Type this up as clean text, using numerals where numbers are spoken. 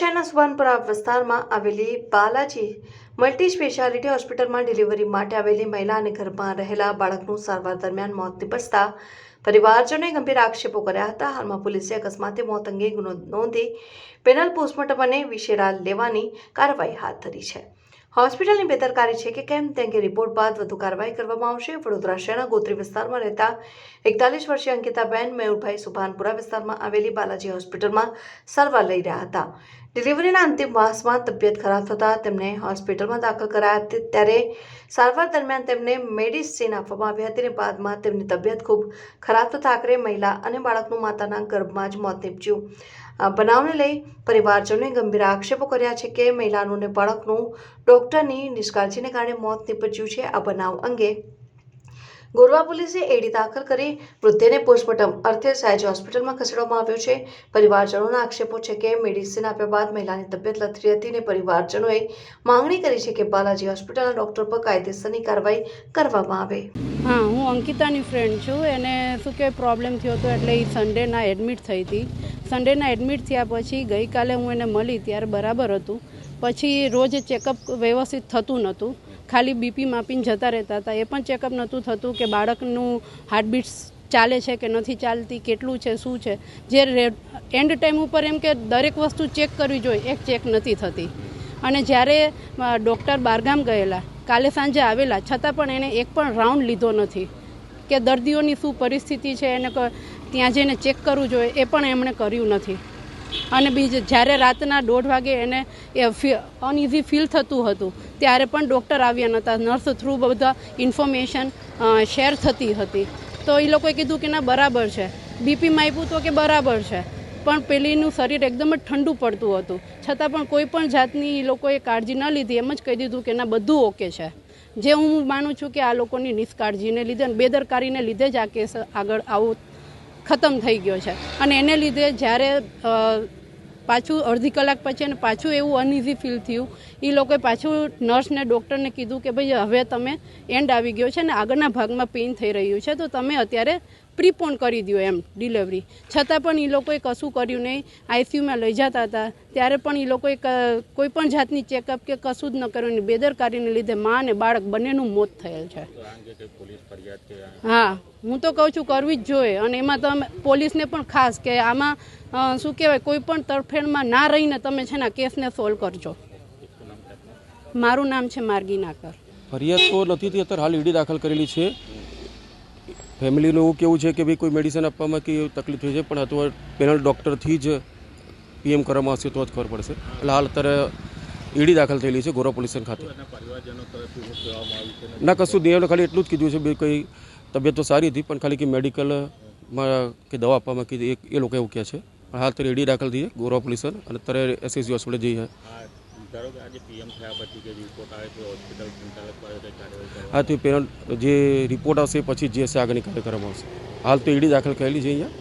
શહેરના સુભાનપુરા વિસ્તારમાં આવેલી બાલાજી મલ્ટી સ્પેશિયાલિટી હોસ્પિટલમાં ડિલિવરી માટે આવેલી મહિલા અને ઘરમાં રહેલા બાળકનું સારવાર દરમિયાન મોત નિપજતા પરિવારજનોએ ગંભીર આક્ષેપો કર્યા હતા। હાલમાં પોલીસે અકસ્માતે મોત અંગે ગુનો નોંધી પેનલ પોસ્ટમોર્ટમ અને વિશેરા લેવાની કાર્યવાહી હાથ ધરી છે। હોસ્પિટલની બેદરકારી છે કે કેમ તે અંગે રિપોર્ટ બાદ વધુ કાર્યવાહી કરવામાં આવશે। વડોદરા શહેરના ગોત્રી વિસ્તારમાં રહેતા 41 વર્ષીય અંકિતાબેન મયુરભાઈ સુભાનપુરા વિસ્તારમાં આવેલી બાલાજી હોસ્પિટલમાં સારવાર લઈ રહ્યા હતા। ડિલિવરીના અંતિમ માસમાં તબિયત ખરાબ થતાં તેમને હોસ્પિટલમાં દાખલ કરાયા હતા, ત્યારે સારવાર દરમિયાન તેમને મેડિસિન આપવામાં આવી હતી અને બાદમાં તેમની તબિયત ખૂબ ખરાબ થતાં આખરે મહિલા અને બાળકનું માતાના ગર્ભમાં જ મોત નીપજ્યું। આ બનાવને લઈ પરિવારજનોએ ગંભીર આક્ષેપો કર્યા છે કે મહિલાનું અને બાળકનું ડોક્ટરની નિષ્કાળજીને કારણે મોત નીપજ્યું છે। આ બનાવ અંગે ગોરવા પોલીસે એડી દાખલ કરી વૃદ્ધેને પોસ્ટમોર્ટમ અર્થે સયાજી હોસ્પિટલમાં ખસેડવામાં આવ્યો છે। પરિવારજનોના આક્ષેપો છે કે મેડિસિન આપ્યા બાદ મહિલાની તબિયત લથડી હતી અને પરિવારજનોએ માંગણી કરી છે કે બાલાજી હોસ્પિટલના ડોક્ટર પર કાયદેસરની કાર્યવાહી કરવામાં આવે। हाँ, હું અંકિતાની ફ્રેન્ડ છું। એને શું કે પ્રોબ્લેમ થયો હતો એટલે એ સન્ડેના એડમિટ થઈ હતી। સન્ડેના એડમિટ થયા પછી ગઈકાલે હું એને મળી ત્યારે બરાબર હતું। પછી રોજ ચેકઅપ વ્યવસ્થિત થતું નહોતું, ખાલી બીપી માપીને જતા રહેતા હતા। એ પણ ચેકઅપ નહોતું થતું કે બાળકનું હાર્ટબીટ્સ ચાલે છે કે નથી ચાલતી, કેટલું છે, શું છે। જે એન્ડ ટાઈમ ઉપર એમ કે દરેક વસ્તુ ચેક કરવી જોઈએ, એક ચેક નથી થતી। અને જ્યારે ડૉક્ટર બહારગામ ગયેલા, કાલે સાંજે આવેલા, છતાં પણ એણે એક પણ રાઉન્ડ લીધો નથી કે દર્દીઓની શું પરિસ્થિતિ છે, એને ત્યાં જઈને ચેક કરવું જોઈએ, એ પણ એમણે કર્યું નથી। અને જ્યારે રાતના 1:30 વાગે એને અનઇઝી ફીલ થતું હતું ત્યારે પણ ડૉક્ટર આવ્યા નહોતા। નર્સ થ્રુ બધા ઇન્ફોર્મેશન શેર થતી હતી, તો એ લોકોએ કીધું કે ના બરાબર છે। બીપીમાં આપ્યું તો કે બરાબર છે, પણ પેલીનું શરીર એકદમ જ ઠંડુ પડતું હતું, છતાં પણ કોઈ પણ જાતની એ લોકોએ કાળજી ન લીધી। એમ જ કહી દીધું કે ના બધું ઓકે છે। જે હું માનું છું કે આ લોકોની નિષ્કાળજીને લીધે અને બેદરકારીને લીધે જ આ કેસ આગળ આવો ખતમ થઈ ગયો છે। અને એને લીધે જ્યારે પાછું અડધી કલાક પછી અને પાછું એવું અનઇઝી ફીલ થયું, એ લોકોએ પાછું નર્સને ડૉક્ટરને કીધું કે ભાઈ હવે તમે એન્ડ આવી ગયો છે ને આગળના ભાગમાં પેઇન થઈ રહ્યું છે, તો તમે અત્યારે પ્રીપોન કરી દો એમ ડિલિવરી। છતાં પણ એ લોકોએ કશું કર્યું નહીં। આઈસીયુમાં લઈ જતા હતા ત્યારે પણ એ લોકોએ કોઈ પણ જાતની ચેકઅપ કે કશું જ ન કર્યું। બેદરકારીને લીધે મા અને બાળક બંનેનું મોત થયેલ છે। હા, હું તો કહું છું કરવી જ જોઈએ। અને એમાં તમે પોલીસને પણ ખાસ કે આમાં શું કહેવાય, કોઈ પણ તરફેણમાં ના રહીને તમે છે ને કેસને સોલ્વ કરજો। મારું નામ છે માર્ગી નાકર। ફરિયાદ તો નથી થઈ, અત્યારે હાલ ઈડી દાખલ કરેલી છે। ફેમિલીનું એવું કેવું છે કે ભાઈ કોઈ મેડિસિન આપવામાં કે તકલીફ થઈ છે, પણ અથવા પેનલ ડૉક્ટરથી જ પીએમ કરવામાં આવશે તો જ ખબર પડશે। એટલે હાલ અત્યારે ઈડી દાખલ થયેલી છે ગોરવા પોલીસ સ્ટેશન ખાતે। ના કશું નહીં, ખાલી એટલું જ કીધું છે, ભાઈ કંઈ તબિયત તો સારી હતી પણ ખાલી કે મેડિકલમાં કે દવા આપવામાં કીધી એ લોકો એવું કહે છે। હાલ અત્યારે ઈડી દાખલ થઈ છે ગોરવા પોલીસ સ્ટેશન અને અત્યારે એસએસજી હોસ્પિટલ જઈએ। હા, તે પેનલ જે રિપોર્ટ આવશે પછી જે હશે આગળની કાર્ય કરવામાં આવશે। હાલ તો ઈડી દાખલ કરેલી છે અહીંયા।